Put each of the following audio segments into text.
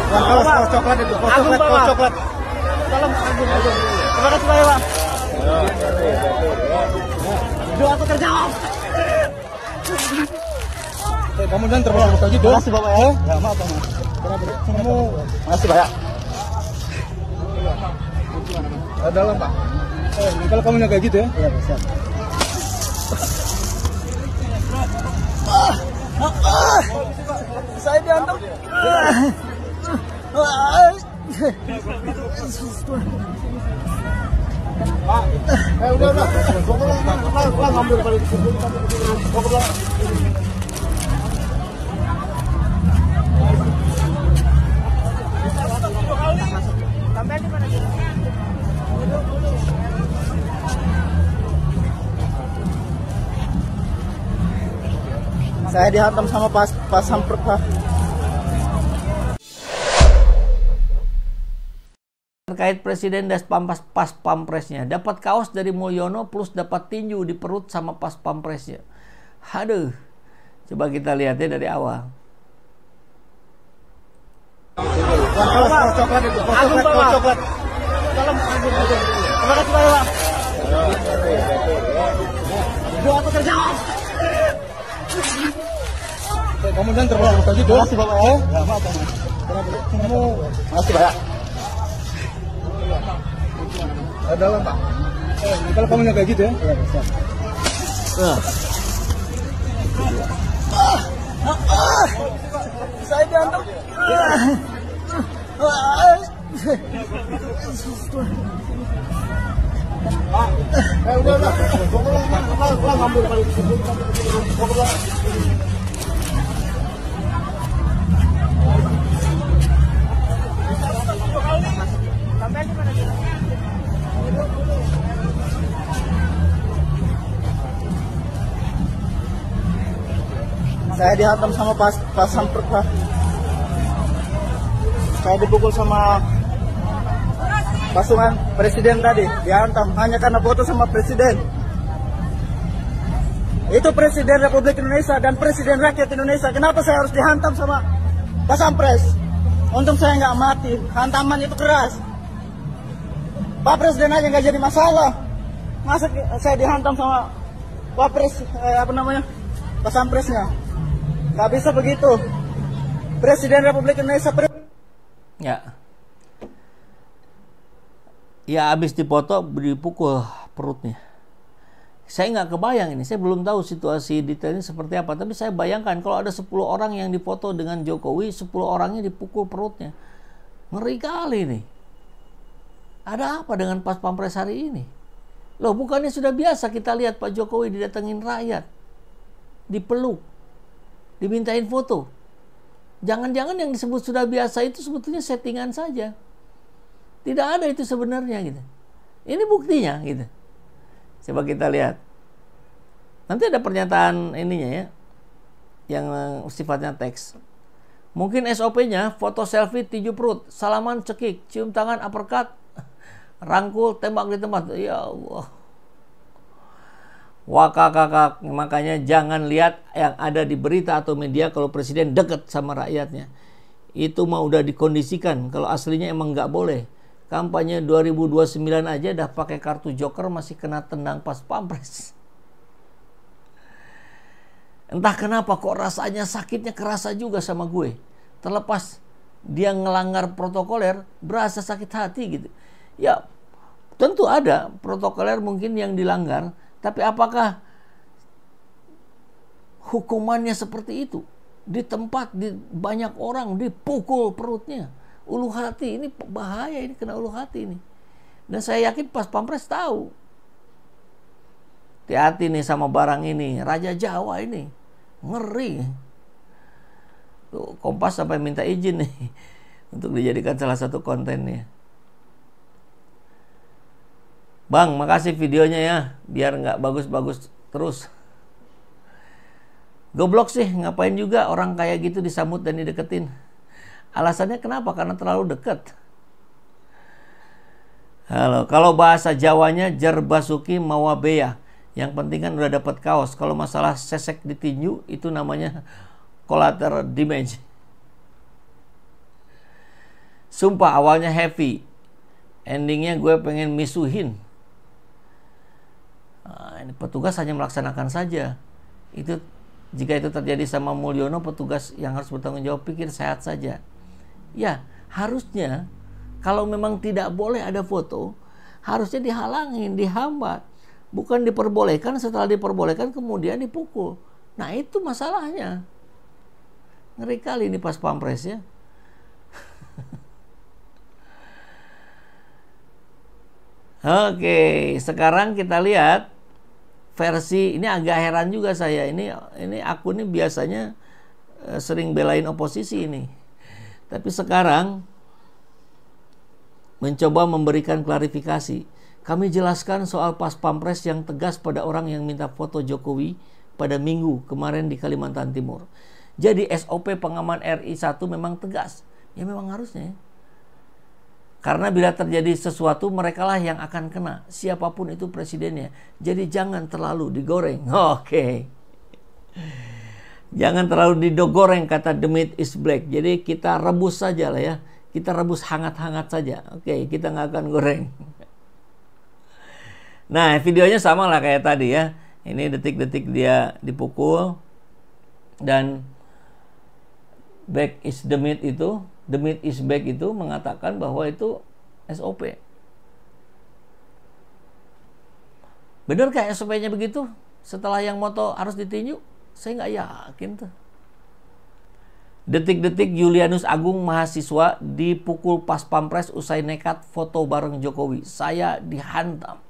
Kaos coklat itu, kaos coklat. Tolong Agung. Terima kasih banyak, Pak. Doa aku terjawab. Kamu jangan terlalu kayak gitu. Terima kasih Bapak ya. Ya, maaf, Bang. Kamu Makasih banyak. dalam, Pak. Kalau kamu kayak gitu ya. Iya, bisa. Saya diantar. Pak, udah. Gua ngambil balik. Sampai di mana? Saya dihantam sama pas samper Pak. Terkait Presiden dan pas pampresnya, dapat kaos dari Mulyono plus dapat tinju di perut sama pas pampresnya. Aduh, coba kita lihatnya dari awal. Kaos coklat itu, kaos coklat. Tolong Agung. Terima kasih banyak, Pak. Doa aku terjawab. Kamu jangan terlalu kayak gitu. Terima kasih Bapak ya. Ya, maaf, Bang. Kamu Makasih banyak. dalam, Pak. Kalau kamu kayak gitu ya. Iya, bisa. Saya diantar. Pak, udah. Gua ngambil balik. Sampai di mana? Saya dihantam sama pas samper Pak. Saya dipukul sama pasukan presiden tadi, dihantam hanya karena foto sama presiden. Itu Presiden Republik Indonesia dan Presiden Rakyat Indonesia. Kenapa saya harus dihantam sama pas pampres? Untung saya nggak mati. Hantaman itu keras. Pak Presiden aja nggak jadi masalah. Masa saya dihantam sama Pak pas pampresnya? Nggak bisa begitu. Presiden Republik Indonesia. Ya habis dipoto dipukul perutnya. Saya nggak kebayang ini, saya belum tahu situasi detailnya seperti apa, tapi saya bayangkan kalau ada 10 orang yang difoto dengan Jokowi, 10 orangnya dipukul perutnya. Ngeri kali nih. Ada apa dengan pas pampres hari ini? Loh, bukannya sudah biasa kita lihat Pak Jokowi didatengin rakyat, dipeluk, dimintain foto. Jangan-jangan yang disebut sudah biasa itu sebetulnya settingan saja. Tidak ada itu sebenarnya gitu. Ini buktinya gitu. Coba kita lihat. Nanti ada pernyataan ininya ya, yang sifatnya teks. Mungkin SOP-nya foto selfie tinju perut, salaman cekik, cium tangan uppercut, rangkul, tembak di tempat. Ya Allah. Wah kakak, makanya jangan lihat yang ada di berita atau media kalau presiden deket sama rakyatnya. Itu mah udah dikondisikan. Kalau aslinya emang nggak boleh. Kampanye 2029 aja dah pakai kartu joker masih kena tendang pas pampres. Entah kenapa kok rasanya sakitnya kerasa juga sama gue. Terlepas dia ngelanggar protokoler, berasa sakit hati gitu. Ya tentu ada protokoler mungkin yang dilanggar, tapi apakah hukumannya seperti itu? Di tempat, di banyak orang dipukul perutnya. Ulu hati, ini bahaya, ini kena ulu hati ini. Dan saya yakin pas pampres tahu. Hati-hati nih sama barang ini, Raja Jawa ini. Ngeri. Tuh, Kompas sampai minta izin nih untuk dijadikan salah satu kontennya. Bang, makasih videonya ya, biar nggak bagus-bagus terus. Goblok sih, ngapain juga orang kayak gitu disambut dan dideketin. Alasannya kenapa? Karena terlalu dekat. Halo, kalau bahasa Jawanya Jerbasuki Mawabeya. Yang penting kan udah dapat kaos. Kalau masalah sesek ditinju itu namanya collateral damage. Sumpah awalnya happy, endingnya gue pengen misuhin. Nah, ini petugas hanya melaksanakan saja. Itu jika itu terjadi sama Mulyono, petugas yang harus bertanggung jawab pikir sehat saja. Ya, harusnya kalau memang tidak boleh ada foto, harusnya dihalangin, dihambat. Bukan diperbolehkan, setelah diperbolehkan kemudian dipukul. Nah, itu masalahnya. Ngeri kali ini pas pampres ya. Oke, sekarang kita lihat versi ini. Agak heran juga saya. Ini akun ini biasanya sering belain oposisi ini. Tapi sekarang mencoba memberikan klarifikasi. Kami jelaskan soal pas pampres yang tegas pada orang yang minta foto Jokowi pada Minggu kemarin di Kalimantan Timur. Jadi SOP pengaman RI 1 memang tegas. Ya memang harusnya. Karena bila terjadi sesuatu, merekalah yang akan kena. Siapapun itu presidennya. Jadi jangan terlalu digoreng. Oke. Jangan terlalu digoreng, kata The Meat is Black. Jadi kita rebus saja lah ya. Kita rebus hangat-hangat saja. Oke, kita nggak akan goreng. Nah, videonya sama lah kayak tadi ya. Ini detik-detik dia dipukul. Dan back is the meat itu, the meat is back itu mengatakan bahwa itu SOP. Benarkah SOP-nya begitu? Setelah yang moto harus ditinju? Saya nggak yakin tuh. Detik-detik Julianus Agung mahasiswa dipukul pas pampres usai nekat foto bareng Jokowi. Saya dihantam.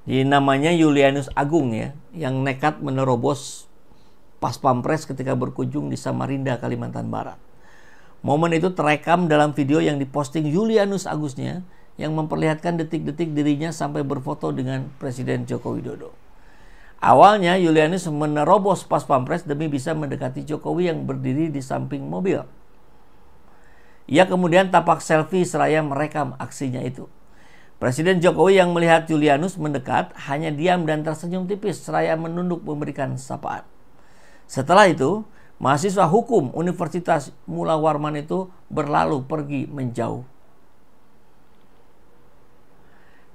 Jadi namanya Julianus Agung ya, yang nekat menerobos pas pampres ketika berkunjung di Samarinda, Kalimantan Barat. Momen itu terekam dalam video yang diposting Julianus Agusnya yang memperlihatkan detik-detik dirinya sampai berfoto dengan Presiden Joko Widodo. Awalnya Julianus menerobos pas pampres demi bisa mendekati Jokowi yang berdiri di samping mobil. Ia kemudian tampak selfie seraya merekam aksinya itu. Presiden Jokowi yang melihat Julianus mendekat hanya diam dan tersenyum tipis seraya menunduk memberikan sapaan. Setelah itu, mahasiswa hukum Universitas Mula Warman itu berlalu pergi menjauh.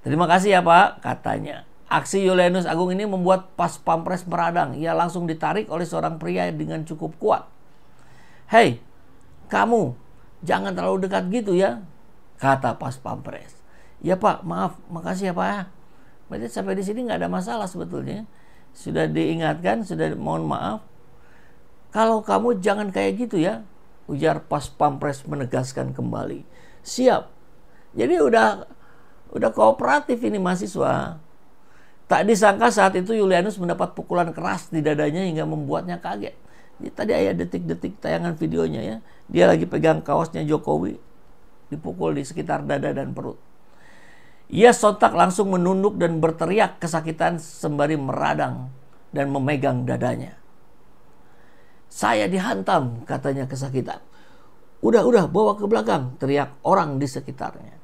Terima kasih ya Pak, katanya. Aksi Julianus Agung ini membuat pas pampres meradang. Ia langsung ditarik oleh seorang pria dengan cukup kuat. Hei, kamu jangan terlalu dekat gitu ya, kata pas pampres. Ya Pak, maaf, makasih ya Pak. Berarti sampai di sini nggak ada masalah sebetulnya. Sudah diingatkan, sudah mohon maaf. Kalau kamu jangan kayak gitu ya, ujar pas pampres menegaskan kembali. Siap. Jadi udah kooperatif ini mahasiswa. Tak disangka saat itu Julianus mendapat pukulan keras di dadanya hingga membuatnya kaget. Jadi, tadi ada detik-detik tayangan videonya ya. Dia lagi pegang kaosnya Jokowi, dipukul di sekitar dada dan perut. Ia sontak langsung menunduk dan berteriak kesakitan sembari meradang dan memegang dadanya. Saya dihantam, katanya kesakitan. Udah, bawa ke belakang, teriak orang di sekitarnya.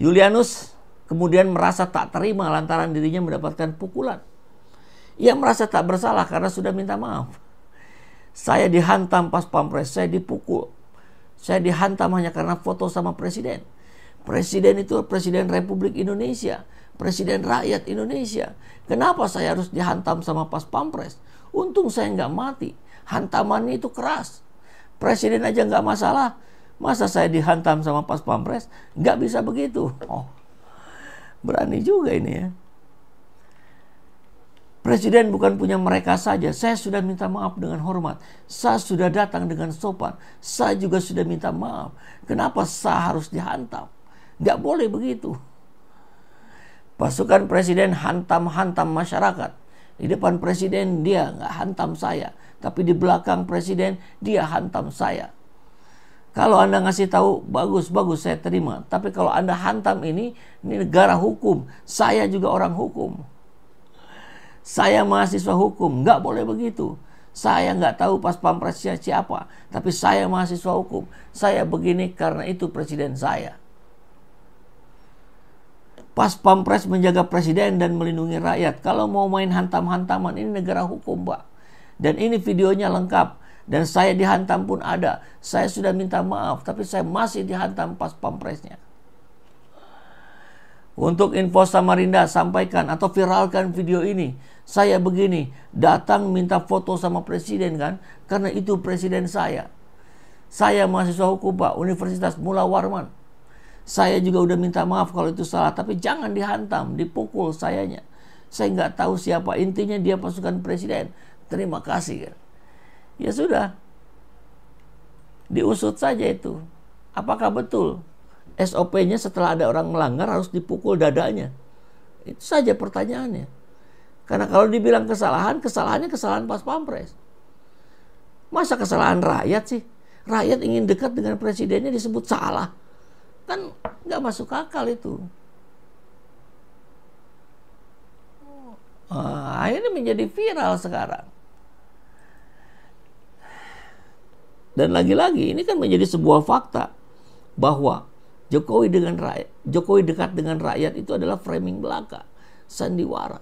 Julianus kemudian merasa tak terima lantaran dirinya mendapatkan pukulan. Ia merasa tak bersalah karena sudah minta maaf. Saya dihantam pas pampres, saya dipukul. Saya dihantam hanya karena foto sama presiden. Presiden itu Presiden Republik Indonesia, Presiden rakyat Indonesia. Kenapa saya harus dihantam sama pas pampres? Untung saya nggak mati. Hantamannya itu keras. Presiden aja nggak masalah. Masa saya dihantam sama pas pampres? Nggak bisa begitu. Oh, berani juga ini ya. Presiden bukan punya mereka saja. Saya sudah minta maaf dengan hormat. Saya sudah datang dengan sopan. Saya juga sudah minta maaf. Kenapa saya harus dihantam? Nggak boleh begitu. Pasukan presiden hantam-hantam masyarakat. Di depan presiden dia nggak hantam saya. Tapi di belakang presiden dia hantam saya. Kalau Anda ngasih tahu, bagus, saya terima. Tapi kalau Anda hantam ini negara hukum. Saya juga orang hukum. Saya mahasiswa hukum. Nggak boleh begitu. Saya nggak tahu pas pampresnya siapa. Tapi saya mahasiswa hukum. Saya begini karena itu presiden saya. Pas pampres menjaga presiden dan melindungi rakyat. Kalau mau main hantam-hantaman, ini negara hukum, Pak. Dan ini videonya lengkap. Dan saya dihantam pun ada. Saya sudah minta maaf, tapi saya masih dihantam pas pampresnya. Untuk info Samarinda, sampaikan atau viralkan video ini. Saya begini, datang minta foto sama presiden kan, karena itu presiden saya. Saya mahasiswa hukum Pak, Universitas Mula Warman. Saya juga udah minta maaf kalau itu salah, tapi jangan dihantam, dipukul sayanya. Saya nggak tahu siapa, intinya dia pasukan presiden. Terima kasih kan. Ya sudah, diusut saja itu. Apakah betul SOP-nya setelah ada orang melanggar harus dipukul dadanya? Itu saja pertanyaannya. Karena kalau dibilang kesalahannya kesalahan pas pampres. Masa kesalahan rakyat sih? Rakyat ingin dekat dengan presidennya disebut salah. Kan nggak masuk akal itu. Akhirnya menjadi viral sekarang. Dan lagi-lagi ini kan menjadi sebuah fakta bahwa Jokowi dekat dengan rakyat itu adalah framing belaka, sandiwara.